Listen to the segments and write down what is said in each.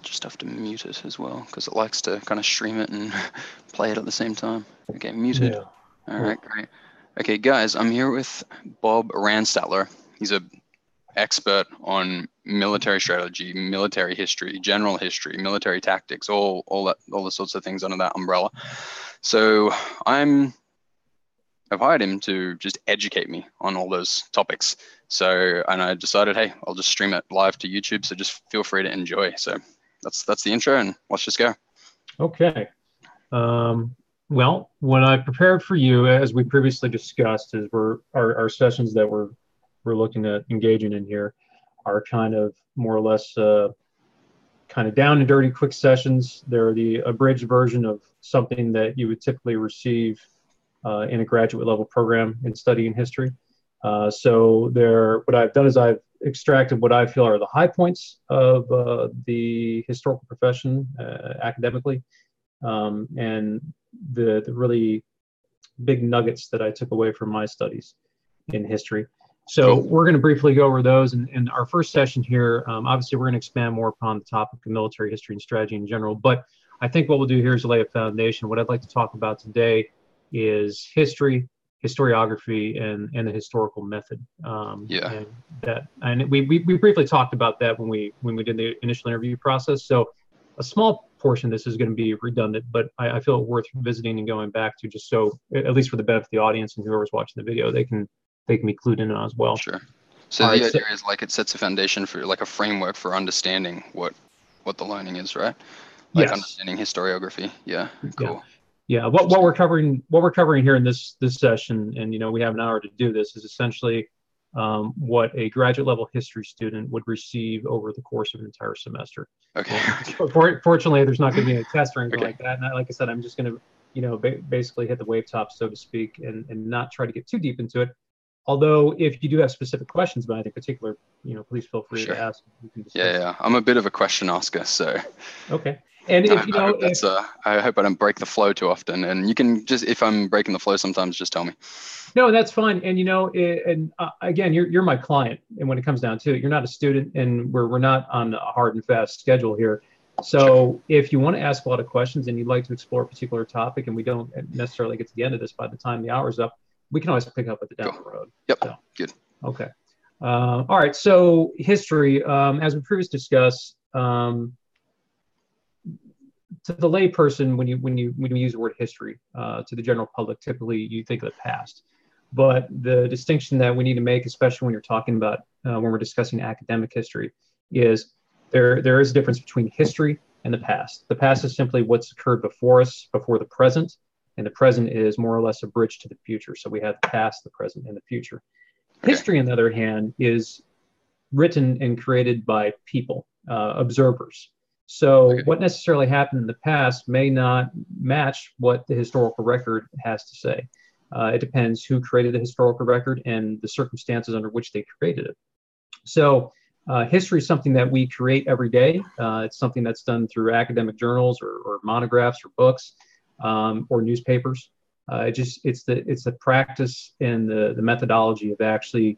I'll just have to mute it as well because it likes to kind of stream it and play it at the same time. Okay, muted. Yeah. All right, great. Okay, guys, I'm here with Bob Ranstadler. He's a expert on military strategy, military history, general history, military tactics, all the sorts of things under that umbrella. So I've hired him to just educate me on all those topics. So, and I decided, hey, I'll just stream it live to YouTube. So just feel free to enjoy. So that's the intro, and let's just go. Okay. Well, what I prepared for you, as we previously discussed, is our sessions that we're looking at engaging in here are kind of more or less kind of down and dirty quick sessions. They're the abridged version of something that you would typically receive in a graduate level program in studying history. So what I've done is I've extracted what I feel are the high points of the historical profession academically, and the really big nuggets that I took away from my studies in history. So we're going to briefly go over those. In our first session here, obviously we're going to expand more upon the topic of military history and strategy in general, but I think what we'll do here is lay a foundation. What I'd like to talk about today is history, historiography, and the historical method. And we briefly talked about that when we did the initial interview process. So a small portion of this is going to be redundant, but I feel it worth visiting and going back to, just so, at least for the benefit of the audience and whoever's watching the video, they can be clued in on as well. Sure. So the idea is like it sets a foundation for like a framework for understanding what the learning is, right? Like yes. Understanding historiography. Yeah. Cool. Yeah. What we're covering here in this session, and we have an hour to do this, is essentially what a graduate level history student would receive over the course of an entire semester. Okay. Fortunately, there's not going to be a test or anything like that. And like I said, I'm just going to basically hit the wave top, so to speak, and not try to get too deep into it. Although, if you do have specific questions about anything particular, please feel free to ask. Yeah. I'm a bit of a question asker, so. Okay. And if I hope I don't break the flow too often. And you can just, if I'm breaking the flow sometimes, just tell me. No, that's fine. And again, you're my client, and when it comes down to it, you're not a student, and we're not on a hard and fast schedule here. So if you want to ask a lot of questions and you'd like to explore a particular topic, and we don't necessarily get to the end of this by the time the hour's up, we can always pick up at the down the road. Yep. So, good. Okay. All right. So history, as we previously discussed, to the lay person, when you use the word history, to the general public, typically you think of the past. But the distinction that we need to make, especially when you're talking about when we're discussing academic history, is there is a difference between history and the past. The past is simply what's occurred before us, before the present. And the present is more or less a bridge to the future. So we have the past, the present, and the future. History, on the other hand, is written and created by people, observers. So what necessarily happened in the past may not match what the historical record has to say. It depends who created the historical record and the circumstances under which they created it. So history is something that we create every day. It's something that's done through academic journals or monographs or books. Or newspapers. It's the practice and the methodology of actually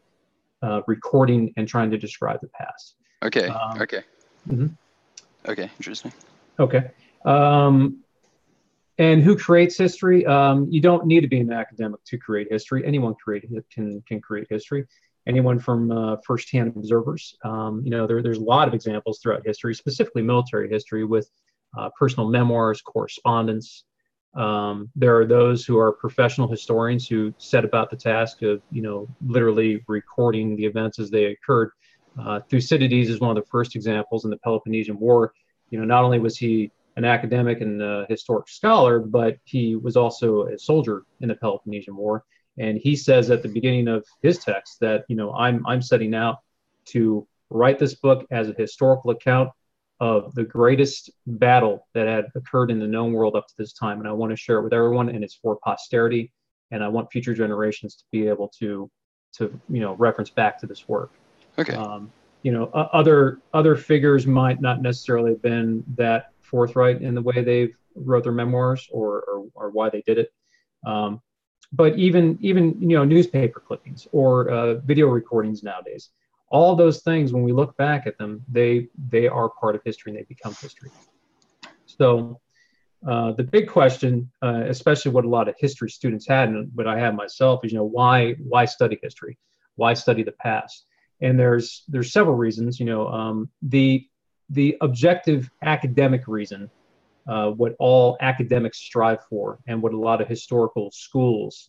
recording and trying to describe the past. Okay. Mm-hmm. Okay. Interesting. Okay. And who creates history? You don't need to be an academic to create history. Anyone can create history. Anyone from firsthand observers. There's a lot of examples throughout history, specifically military history, with personal memoirs, correspondence. There are those who are professional historians who set about the task of, literally recording the events as they occurred. Thucydides is one of the first examples in the Peloponnesian War. Not only was he an academic and a historic scholar, but he was also a soldier in the Peloponnesian War. And he says at the beginning of his text that, I'm setting out to write this book as a historical account of the greatest battle that had occurred in the known world up to this time. And I want to share it with everyone, and it's for posterity. And I want future generations to be able to reference back to this work. Okay. Other figures might not necessarily have been that forthright in the way they wrote their memoirs or why they did it. But even newspaper clippings or video recordings nowadays, All those things, when we look back at them, they are part of history and they become history. So the big question, especially what a lot of history students had, and what I have myself, is, why study history? Why study the past? And there's several reasons. The objective academic reason, what all academics strive for, and what a lot of historical schools,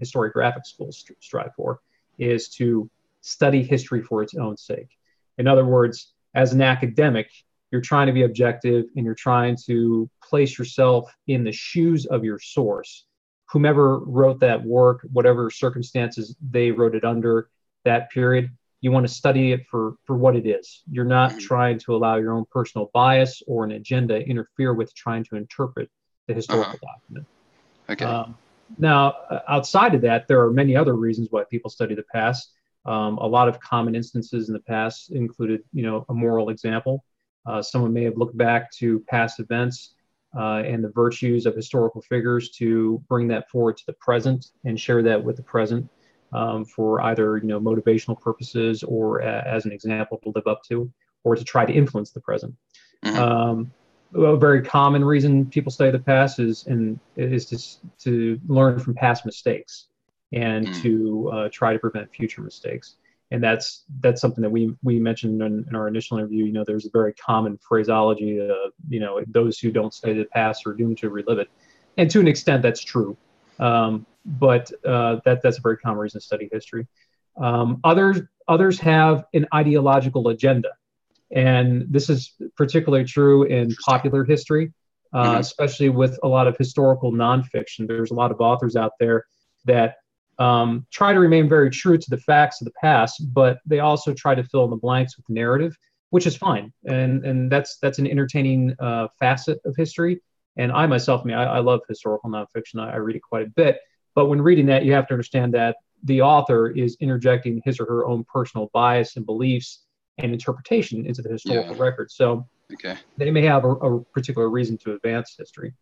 historiographic schools strive for, is to study history for its own sake. In other words, as an academic, you're trying to be objective and you're trying to place yourself in the shoes of your source. Whomever wrote that work, whatever circumstances they wrote it under that period, you want to study it for what it is. You're not trying to allow your own personal bias or an agenda interfere with trying to interpret the historical document. Okay. Now, outside of that, there are many other reasons why people study the past. A lot of common instances in the past included, a moral example. Someone may have looked back to past events and the virtues of historical figures to bring that forward to the present and share that with the present for either, motivational purposes or as an example to live up to, or to try to influence the present. A very common reason people study the past is to learn from past mistakes and to try to prevent future mistakes. And that's something that we mentioned in our initial interview. There's a very common phraseology, those who don't study the past are doomed to relive it. And to an extent, that's true. But that's a very common reason to study history. Others have an ideological agenda. And this is particularly true in popular history, especially with a lot of historical nonfiction. There's a lot of authors out there that try to remain very true to the facts of the past, but they also try to fill in the blanks with narrative, which is fine. And that's an entertaining facet of history. And I myself, I love historical nonfiction. I read it quite a bit. But when reading that, you have to understand that the author is interjecting his or her own personal bias and beliefs and interpretation into the historical record. So they may have a particular reason to advance history.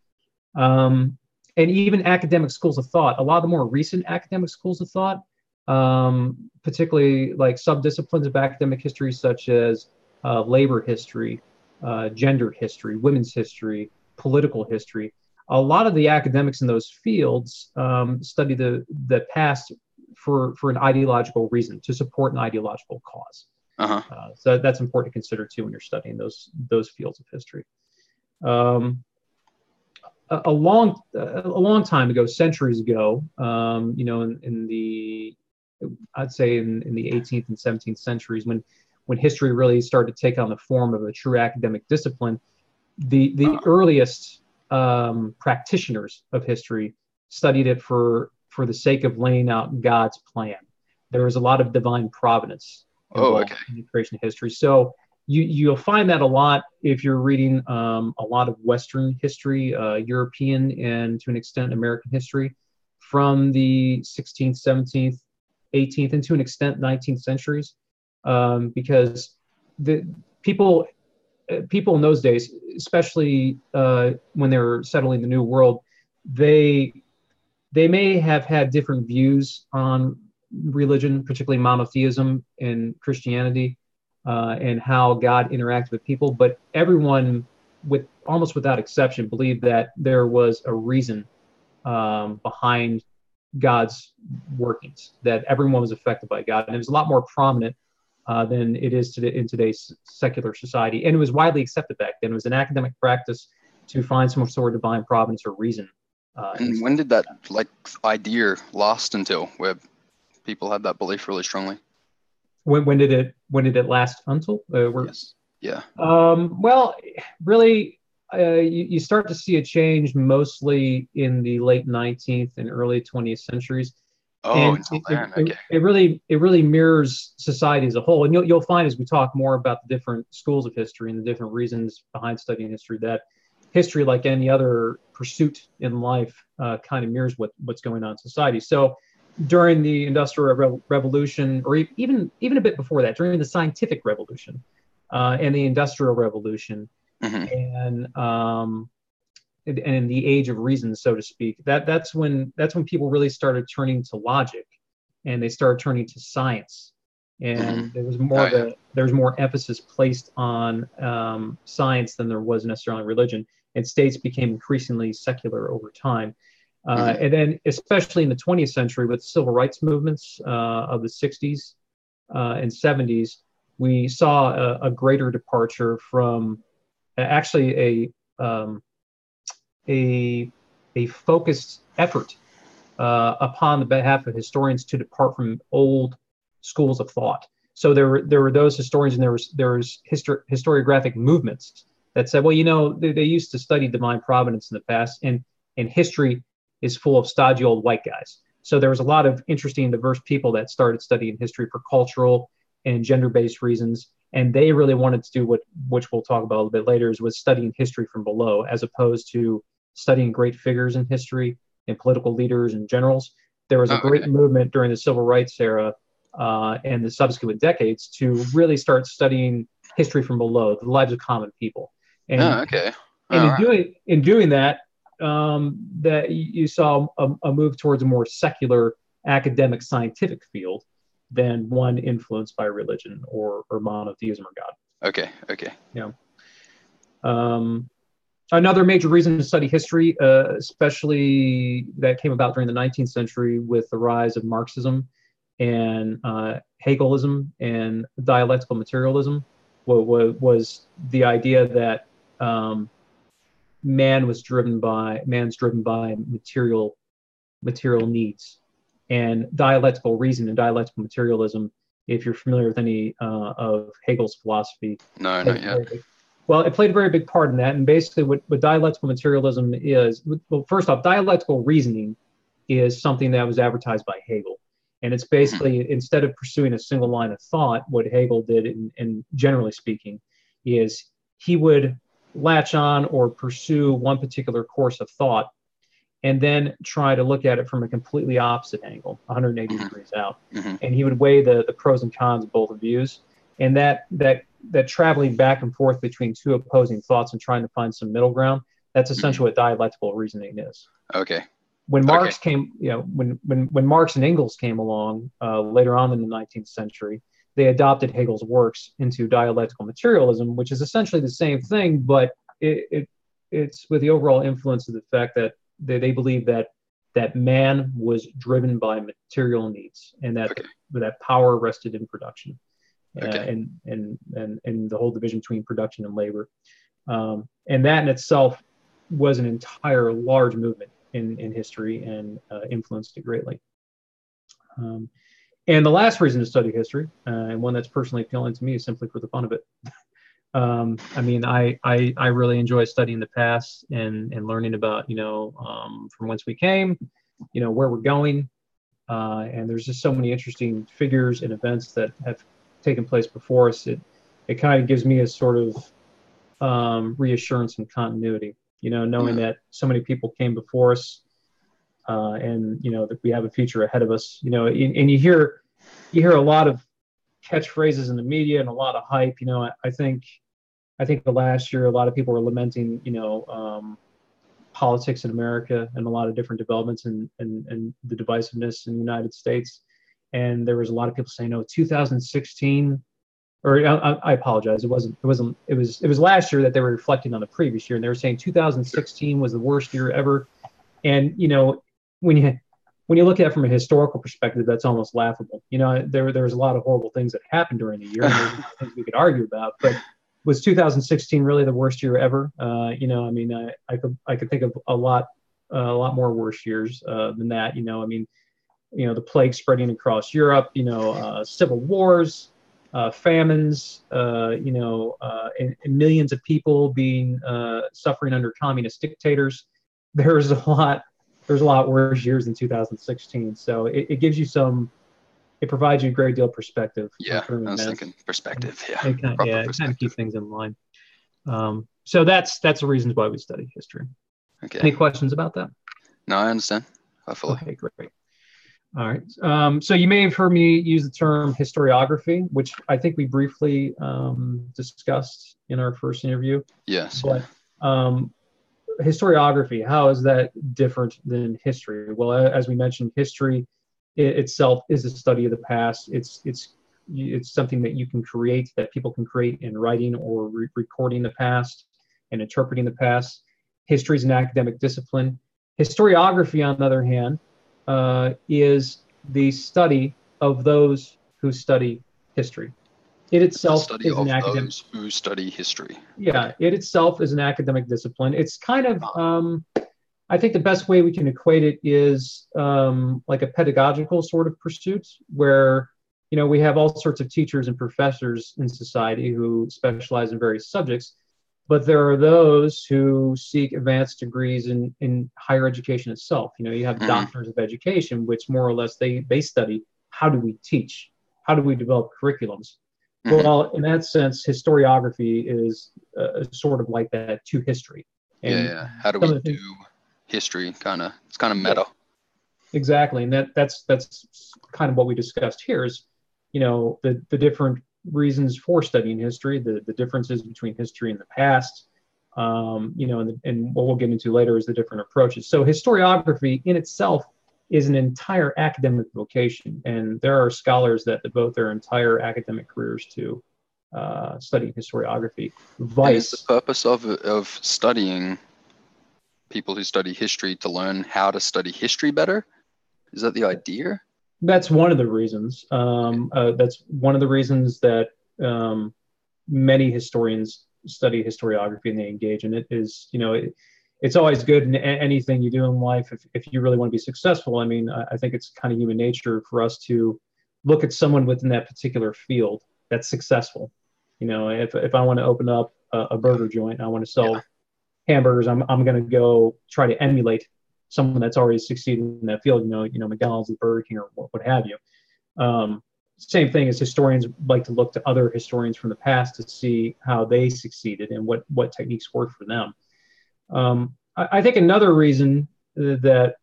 And even academic schools of thought, a lot of the more recent academic schools of thought, particularly like subdisciplines of academic history, such as labor history, gender history, women's history, political history. A lot of the academics in those fields study the past for an ideological reason, to support an ideological cause. So that's important to consider too when you're studying those fields of history. A long time ago, centuries ago, in the I'd say in the 18th and 17th centuries, when history really started to take on the form of a true academic discipline, the earliest practitioners of history studied it for the sake of laying out God's plan. There was a lot of divine providence involved in the creation of history. So you'll find that a lot if you're reading a lot of Western history, European, and to an extent American history from the 16th, 17th, 18th, and to an extent 19th centuries, because the people in those days, especially when they were settling the New World, they may have had different views on religion, particularly monotheism and Christianity, and how God interacted with people. But everyone, almost without exception, believed that there was a reason behind God's workings, that everyone was affected by God. And it was a lot more prominent than it is in today's secular society. And it was widely accepted back then. It was an academic practice to find some sort of divine providence or reason. And when did that idea last until, where people had that belief really strongly? When did it last until? Yes. Yeah. Well, really, you start to see a change mostly in the late 19th and early 20th centuries. Oh, until then, okay. It really mirrors society as a whole, and you'll find as we talk more about the different schools of history and the different reasons behind studying history, that history, like any other pursuit in life, kind of mirrors what's going on in society. So during the Industrial Revolution, or even a bit before that, during the Scientific Revolution and the Industrial Revolution, and in the age of reason, so to speak, that's when people really started turning to logic, and they started turning to science and there was Oh, more yeah. there was more emphasis placed on science than there was necessarily on religion, and states became increasingly secular over time. And then, especially in the 20th century, with civil rights movements of the 60s and 70s, we saw a greater departure from actually a focused effort upon the behalf of historians to depart from old schools of thought. So there were those historians, and there was historiographic movements that said, well, they used to study divine providence in the past, and history is full of stodgy old white guys. So there was a lot of interesting and diverse people that started studying history for cultural and gender-based reasons, and they really wanted to do which we'll talk about a little bit later, was studying history from below, as opposed to studying great figures in history and political leaders and generals. There was a great movement during the civil rights era and the subsequent decades to really start studying history from below, the lives of common people. And, in doing that, that you saw a move towards a more secular academic scientific field than one influenced by religion or monotheism or God. Okay. Yeah. Another major reason to study history, especially that came about during the 19th century with the rise of Marxism and Hegelism and dialectical materialism, was the idea that man's driven by material needs, and dialectical reason and dialectical materialism. If you're familiar with any of Hegel's philosophy, no, not yet. Well, it played a very big part in that. And basically, what dialectical materialism is, well, first off, dialectical reasoning is something that was advertised by Hegel. And it's basically, instead of pursuing a single line of thought, what Hegel did, and generally speaking, is he would latch on or pursue one particular course of thought and then try to look at it from a completely opposite angle, 180 degrees out. And he would weigh the pros and cons of both views. And that traveling back and forth between two opposing thoughts and trying to find some middle ground, that's essentially what dialectical reasoning is. Okay. When Marx came, when Marx and Engels came along later on in the 19th century, they adopted Hegel's works into dialectical materialism, which is essentially the same thing, but it's with the overall influence of the fact that they believe that man was driven by material needs, and that power rested in production. And the whole division between production and labor. And that in itself was an entire large movement in history and influenced it greatly. And the last reason to study history, and one that's personally appealing to me, is simply for the fun of it. I mean, I really enjoy studying the past and learning about, from whence we came, where we're going. And there's just so many interesting figures and events that have taken place before us. It kind of gives me a sort of reassurance and continuity, knowing that so many people came before us, and that we have a future ahead of us. And you hear a lot of catchphrases in the media and a lot of hype. I think the last year a lot of people were lamenting politics in America and a lot of different developments and the divisiveness in the United States. And there was a lot of people saying, "Oh, 2016," or I apologize. It was last year that they were reflecting on the previous year, and they were saying 2016 was the worst year ever. And when you look at it from a historical perspective, that's almost laughable. There was a lot of horrible things that happened during the year, and there's things we could argue about. But was 2016 really the worst year ever? I could think of a lot more worse years than that. The plague spreading across Europe, civil wars, famines, and millions of people being suffering under communist dictators. There's a lot worse years than 2016. So it gives you it provides you a great deal of perspective. Yeah, I was thinking perspective. Yeah, it kind of keeps things in line. So that's the reasons why we study history. Okay. Any questions about that? No, I understand. Hopefully. Okay, great. All right. So you may have heard me use the term historiography, which I think we briefly discussed in our first interview. Yes. But historiography, how is that different than history? Well, as we mentioned, history itself is a study of the past. It's it's something that you can create, that people can create in writing or recording the past and interpreting the past. History is an academic discipline. Historiography, on the other hand, is the study of those who study history. It itself The study is of an academic. those who study history. Yeah, Okay. it itself is an academic discipline. It's kind of, I think the best way we can equate it is like a pedagogical sort of pursuit where, we have all sorts of teachers and professors in society who specialize in various subjects, but there are those who seek advanced degrees in higher education itself. You have doctors of education, which more or less they study how do we teach, how do we develop curriculums. Well, in that sense, historiography is sort of like that to history. And yeah. How do we do history? It's kind of meta. Exactly, and that's kind of what we discussed here. Is the different reasons for studying history, the differences between history and the past. And what we'll get into later is the different approaches. So historiography in itself is an entire academic vocation, and there are scholars that devote their entire academic careers to studying historiography. And is the purpose of studying people who study history to learn how to study history better? Is that the idea? That's one of the reasons. That's one of the reasons that many historians study historiography and they engage in it. Is it's always good in anything you do in life. If you really want to be successful, I think it's kind of human nature for us to look at someone within that particular field that's successful. If I want to open up a burger joint and I want to sell hamburgers, I'm going to go try to emulate someone that's already succeeded in that field. McDonald's, Burger King, or what have you. Same thing as historians like to look to other historians from the past to see how they succeeded and what techniques worked for them. I think another reason that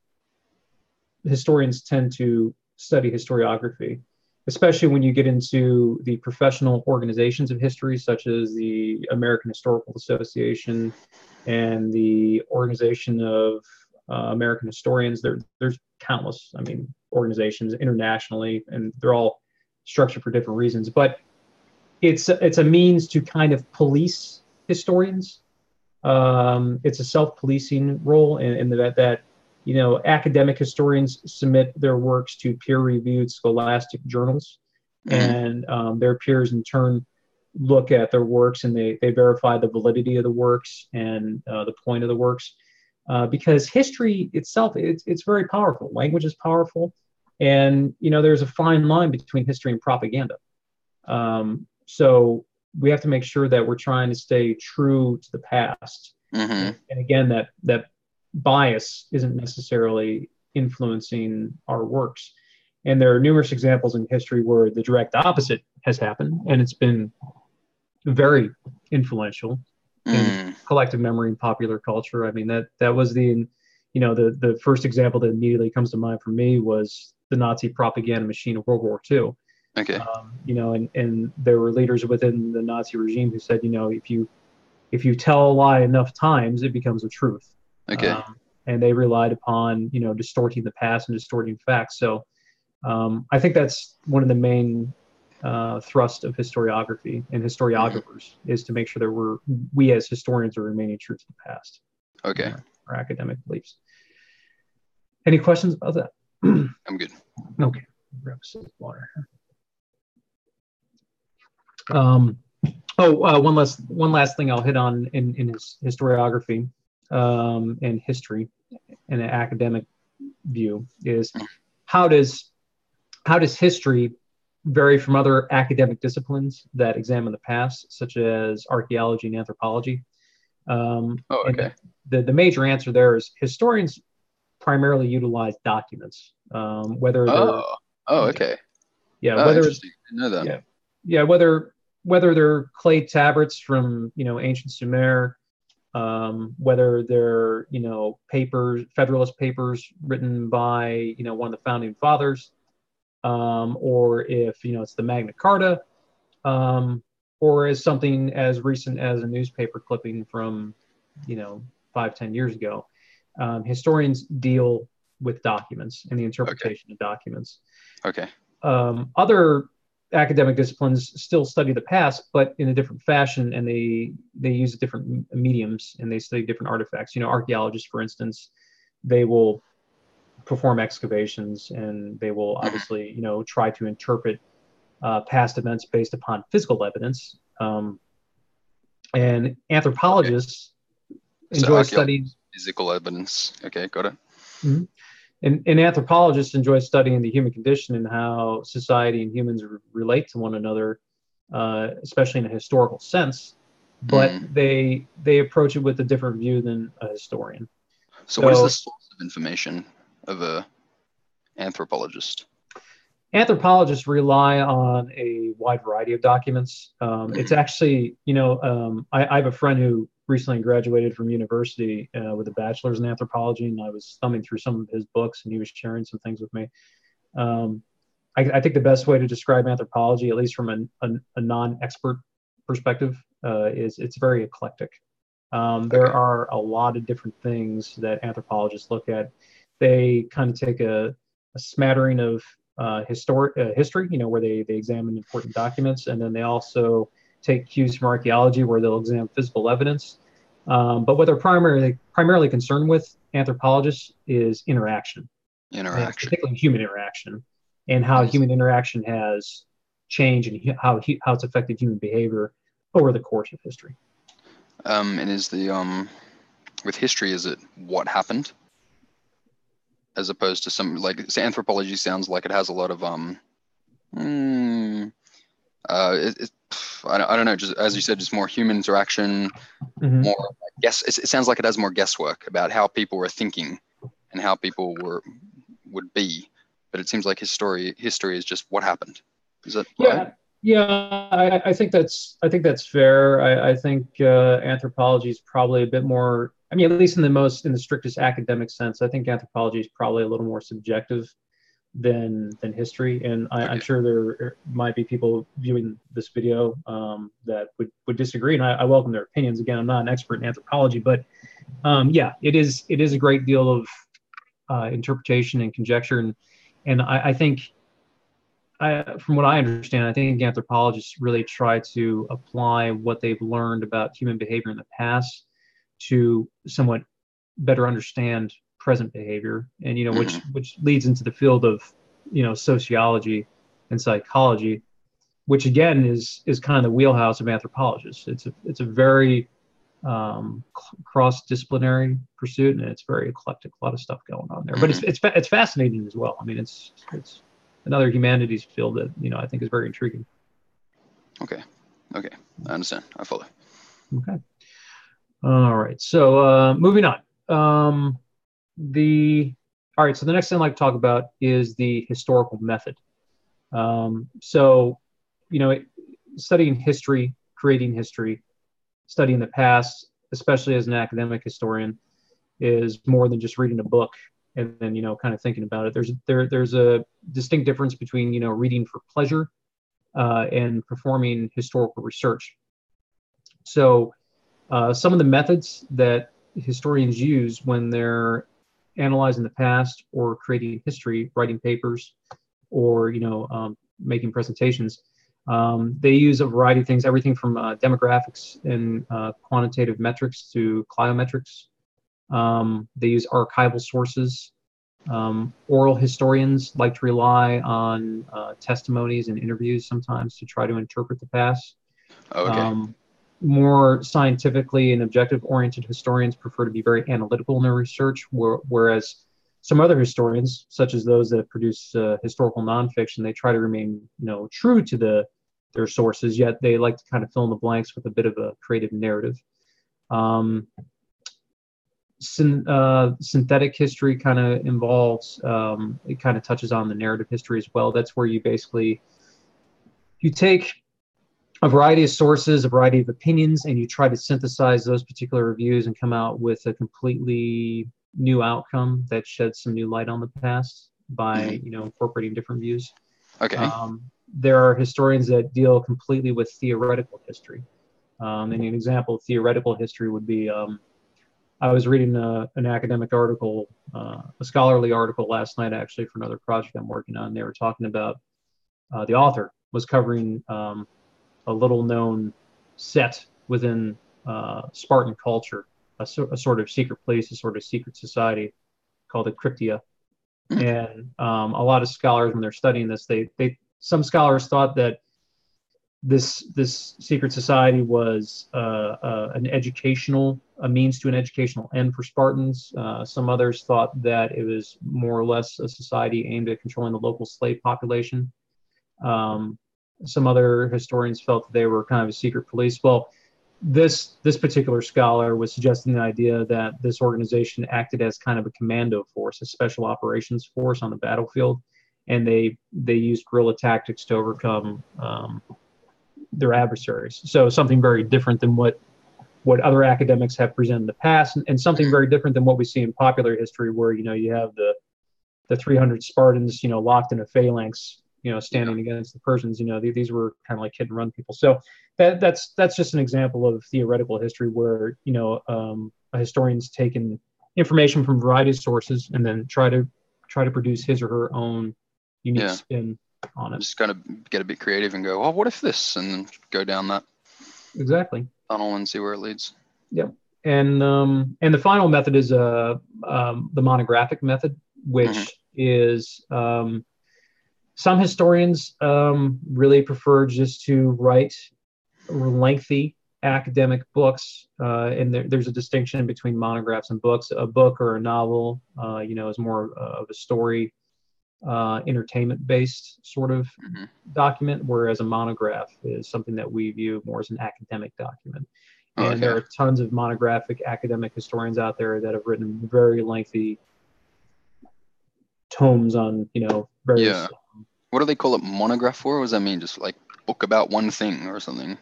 historians tend to study historiography, especially when you get into the professional organizations of history, such as the American Historical Association and the Organization of American Historians. There's countless, organizations internationally, and they're all structured for different reasons. But it's a means to kind of police historians. It's a self-policing role in that academic historians submit their works to peer-reviewed scholastic journals, and their peers in turn look at their works and they verify the validity of the works and the point of the works. Because history itself, it's very powerful. Language is powerful, and there's a fine line between history and propaganda. So we have to make sure that we're trying to stay true to the past. And again, that bias isn't necessarily influencing our works. And there are numerous examples in history where the direct opposite has happened, and it's been very influential in collective memory and popular culture. That was the first example that immediately comes to mind for me was the Nazi propaganda machine of World War II. Okay. And there were leaders within the Nazi regime who said, if you tell a lie enough times, it becomes a truth. Okay. And they relied upon, distorting the past and distorting facts. So I think that's one of the main thrust of historiography and historiographers is to make sure that we as historians are remaining true to the past. Okay. Our academic beliefs. Any questions about that? I'm good. Okay. Grab some water. One last thing I'll hit on in historiography and history in an academic view is how does history vary from other academic disciplines that examine the past, such as archaeology and anthropology? Okay. The major answer there is historians primarily utilize documents, whether they're okay. whether interesting. I didn't know that. Whether they're clay tablets from ancient Sumer, whether they're Federalist papers written by one of the founding fathers, or if it's the Magna Carta, or as something as recent as a newspaper clipping from 5-10 years ago. Historians deal with documents and the interpretation of documents. Okay. Other academic disciplines still study the past, but in a different fashion, and they use different mediums and they study different artifacts. You know, archaeologists, for instance, they will perform excavations and they will obviously, you know, try to interpret past events based upon physical evidence. And anthropologists So enjoy archaeology, studying. physical evidence. Okay, got it. Mhm. And anthropologists enjoy studying the human condition and how society and humans relate to one another, especially in a historical sense. But Mm. they approach it with a different view than a historian. So what is the So source of information of a anthropologist? anthropologists rely on a wide variety of documents. It's Mm. actually, you know, I have a friend who recently graduated from university with a bachelor's in anthropology, and I was thumbing through some of his books, and he was sharing some things with me. Um, I think the best way to describe anthropology, at least from a non-expert perspective, is it's very eclectic. There Okay. are a lot of different things that anthropologists look at. They kind of take a smattering of history, you know, where they examine important documents, and then they also take cues from archaeology, where they'll examine physical evidence. But what they're primarily concerned with, anthropologists, is interaction, and Interaction. particularly human interaction, and how And is human interaction has changed and how it's affected human behavior over the course of history. and is the with history, is it what happened as opposed to some, like, say, anthropology sounds like it has a lot of mm, I don't know, just as you said, just more human interaction, Mm-hmm. more, I guess it sounds like it has more guesswork about how people were thinking and how people would be, but it seems like history is just what happened. Is that right? Yeah, yeah, I think that's fair. I think anthropology is probably a bit more. I mean, at least in the strictest academic sense, I think anthropology is probably a little more subjective than history. And I'm Okay. sure there might be people viewing this video that would disagree, and I welcome their opinions. Again, I'm not an expert in anthropology, but yeah, it is a great deal of interpretation and conjecture, and I think from what I understand, I think anthropologists really try to apply what they've learned about human behavior in the past to somewhat better understand present behavior, and you know, Hmm. which leads into the field of, you know, sociology and psychology, which again is kind of the wheelhouse of anthropologists. It's a very cross-disciplinary pursuit, and it's very eclectic. A lot of stuff going on there, but Hmm. it's fascinating as well. I mean, it's another humanities field that, you know, I think is very intriguing. Okay. Okay. I understand. I follow. Okay. All right. So moving on. The All right. So the next thing I'd like to talk about is the historical method. So, you know, studying history, creating history, studying the past, especially as an academic historian, is more than just reading a book and then, you know, kind of thinking about it. There's a distinct difference between, you know, reading for pleasure and performing historical research. So some of the methods that historians use when they're analyzing the past or creating history, writing papers, or, you know, making presentations, they use a variety of things, everything from demographics and quantitative metrics to cliometrics. They use archival sources. Oral historians like to rely on testimonies and interviews sometimes to try to interpret the past. Oh, okay. Um, More scientifically and objective oriented historians prefer to be very analytical in their research, whereas some other historians, such as those that produce historical nonfiction, they try to remain, you know, true to their sources, yet they like to kind of fill in the blanks with a bit of a creative narrative. Um, Synthetic history kind of involves, it kind of touches on the narrative history as well. That's where you take a variety of sources, a variety of opinions, and you try to synthesize those particular reviews and come out with a completely new outcome that sheds some new light on the past by, Hmm. you know, incorporating different views. Okay. Um, there are historians that deal completely with theoretical history. And an example of theoretical history would be, I was reading an academic article, a scholarly article last night, actually, for another project I'm working on. They were talking about the author was covering a little known set within Spartan culture, a sort of secret place, a sort of secret society called the Cryptia. And a lot of scholars, when they're studying this, some scholars thought that this secret society was a means to an educational end for Spartans. Some others thought that it was more or less a society aimed at controlling the local slave population. Some other historians felt that they were kind of a secret police. Well, this particular scholar was suggesting the idea that this organization acted as kind of a commando force, a special operations force on the battlefield, and they used guerrilla tactics to overcome their adversaries. So something very different than what other academics have presented in the past, and something very different than what we see in popular history, where you have the 300 Spartans locked in a phalanx standing against the Persians. These were kind of like hit and run people. So that's just an example of theoretical history where a historian's taken information from a variety of sources and then try to produce his or her own unique spin on it. Just kind of get a bit creative and go, oh, what if this, and then go down that tunnel and see where it leads. Yep. And the final method is the monographic method, which is some historians really prefer just to write lengthy academic books, and there's a distinction between monographs and books. A book or a novel, is more of a story, entertainment-based sort of document, whereas a monograph is something that we view more as an academic document. And there are tons of monographic academic historians out there that have written very lengthy tomes on, various. What do they call it, monograph for? What does that mean? Just like book about one thing or something?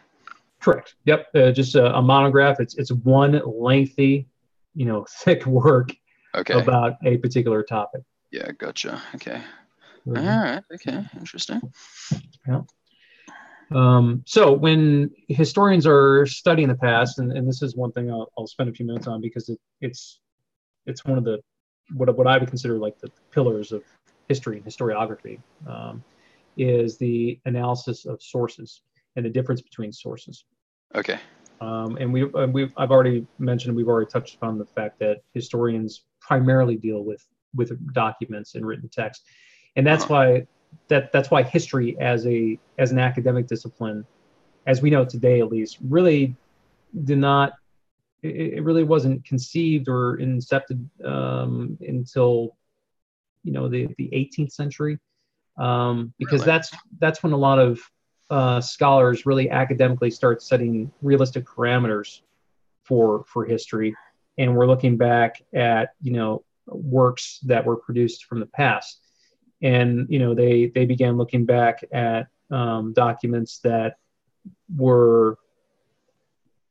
Correct. Yep. Just a monograph. It's one lengthy, thick work about a particular topic. Yeah, gotcha. Okay. All right. Okay. Interesting. Yeah. So when historians are studying the past, and this is one thing I'll spend a few minutes on because it's one of the what I would consider like the pillars of history and historiography, is the analysis of sources and the difference between sources. Okay. And I've already mentioned, we've already touched upon the fact that historians primarily deal with documents and written text, and that's why history as an academic discipline, as we know it today at least, really did not. It really wasn't conceived or incepted until the 18th century, because that's when a lot of scholars really academically start setting realistic parameters for history, and we're looking back at works that were produced from the past, and they began looking back at documents that were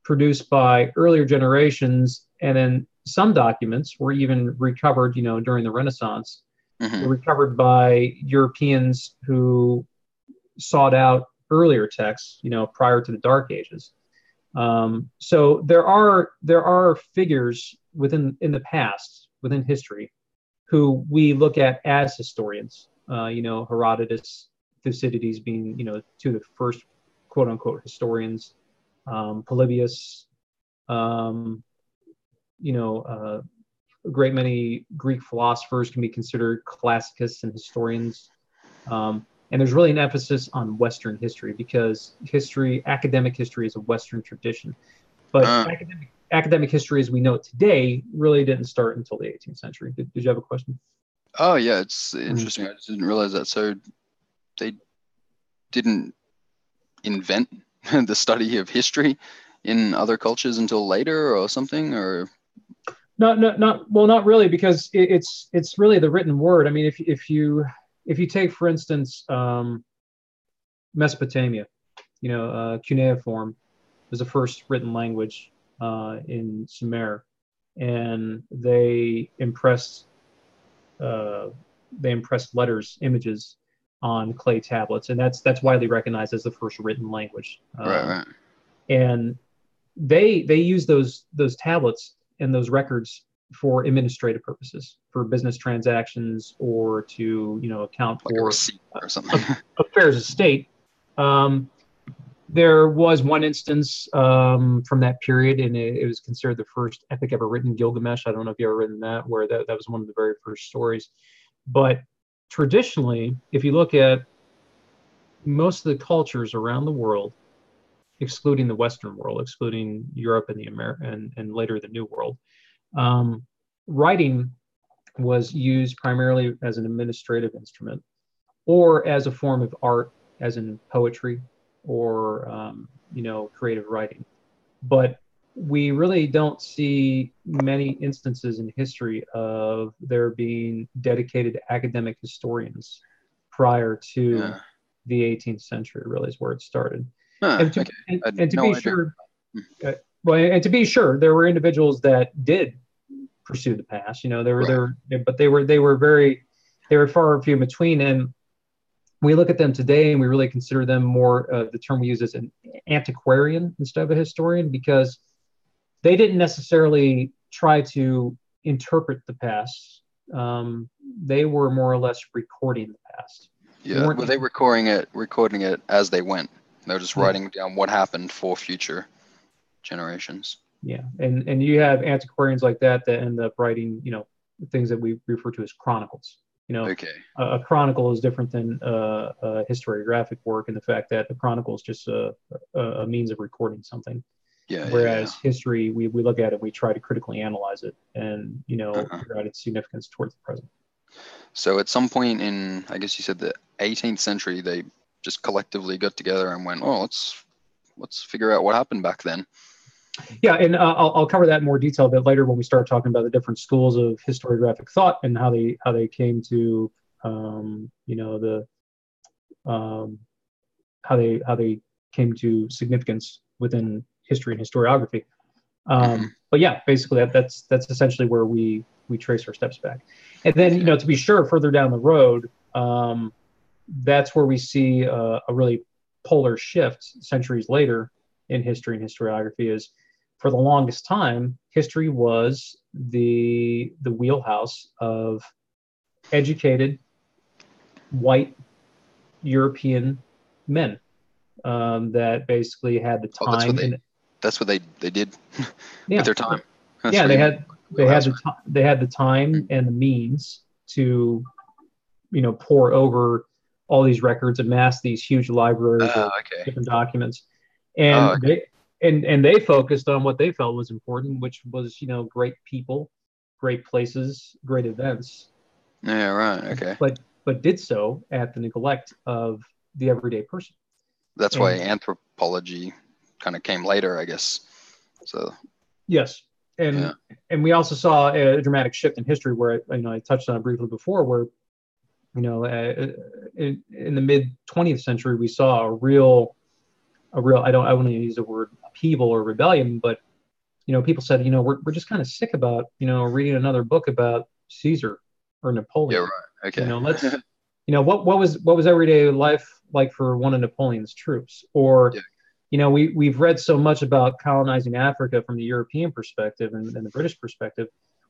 produced by earlier generations, and then some documents were even recovered during the Renaissance. Were recovered by Europeans who sought out earlier texts, prior to the Dark Ages. So there are figures in the past, within history, who we look at as historians. Herodotus, Thucydides being two of the first quote unquote historians. Polybius, a great many Greek philosophers can be considered classicists and historians. And there's really an emphasis on Western history because academic history is a Western tradition. But academic history as we know it today really didn't start until the 18th century. Did you have a question? Oh, yeah, it's interesting. I just didn't realize that. So they didn't invent the study of history in other cultures until later or something, or? Not really, because it's really the written word. I mean, if you take, for instance, Mesopotamia, cuneiform was the first written language in Sumer, and they impressed letters, images on clay tablets, and that's widely recognized as the first written language. Right. And they use those tablets and those records for administrative purposes, for business transactions, or to account like for a receipt or something. affairs of state. There was one instance from that period, and it was considered the first epic ever written, Gilgamesh. I don't know if you ever written that, where that was one of the very first stories. But traditionally, if you look at most of the cultures around the world, excluding the Western world, excluding Europe and and later the New World, writing was used primarily as an administrative instrument or as a form of art, as in poetry or creative writing. But we really don't see many instances in history of there being dedicated academic historians prior to the 18th century. Really is where it started. And to, okay. and to be sure, and to be sure, there were individuals that did pursue the past. But they were far and few between. And we look at them today and we really consider them more, the term we use is an antiquarian instead of a historian, because they didn't necessarily try to interpret the past. They were more or less recording the past. Yeah, were they recording it as they went? They were just writing down what happened for future generations. Yeah, and you have antiquarians like that end up writing, things that we refer to as chronicles. A chronicle is different than a historiographic work in the fact that a chronicle is just a means of recording something. Whereas history, we look at it, we try to critically analyze it and, figure out its significance towards the present. So at some point in, I guess you said the 18th century, they just collectively got together and went, oh, let's figure out what happened back then. Yeah, and I'll cover that in more detail a bit later when we start talking about the different schools of historiographic thought and how they came to how they came to significance within history and historiography. But yeah, basically that's essentially where we trace our steps back. And then to be sure, further down the road, that's where we see a really polar shift centuries later in history and historiography. Is for the longest time, history was the wheelhouse of educated white European men that basically had the time. That's what they did with their time. They had the time and the means to pour over all these records, amass these huge libraries of different documents, and they focused on what they felt was important, which was great people, great places, great events. Yeah, right. Okay. But did so at the neglect of the everyday person. That's why anthropology kind of came later, I guess. So. Yes. And we also saw a dramatic shift in history where I touched on it briefly before, where in the mid 20th century we saw a real I want to use the word upheaval or rebellion, but people said we're just kind of sick about reading another book about Caesar or Napoleon. Yeah, right. Okay. Let's what was everyday life like for one of Napoleon's troops, or we've read so much about colonizing Africa from the European perspective and the British perspective.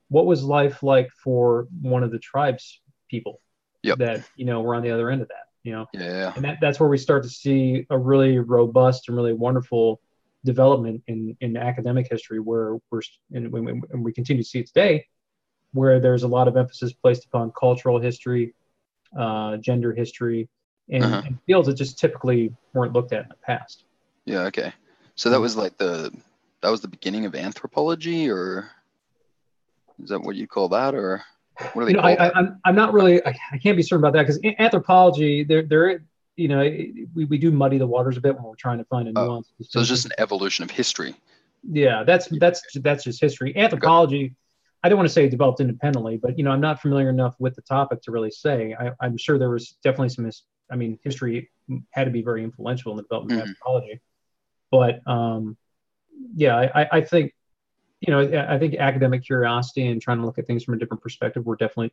What was life like for one of the tribes people that were on the other end of that? And that's where we start to see a really robust and really wonderful development in academic history, where we continue to see it today, where there's a lot of emphasis placed upon cultural history, gender history, and fields that just typically weren't looked at in the past. Yeah. Okay. So that was like the beginning of anthropology, or is that what you call that, or what do they call that? I'm not really. I can't be certain about that, because anthropology, we do muddy the waters a bit when we're trying to find a nuance. So it's just an evolution of history. Yeah, that's just history. Anthropology, I don't want to say it developed independently, but I'm not familiar enough with the topic to really say. I'm sure there was definitely some. History had to be very influential in the development of anthropology. But I think I think academic curiosity and trying to look at things from a different perspective were definitely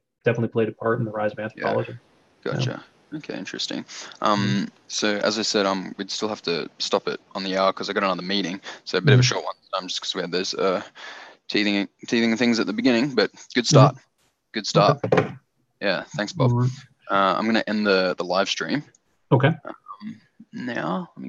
played a part in the rise of anthropology. Yeah. Gotcha. Okay, interesting. So as I said, we'd still have to stop it on the hour because I got another meeting. So a bit of a short one, just because we had those teething things at the beginning. But good start. Good start. Okay. Yeah. Thanks, Bob. I'm going to end the live stream. Okay. now. Let me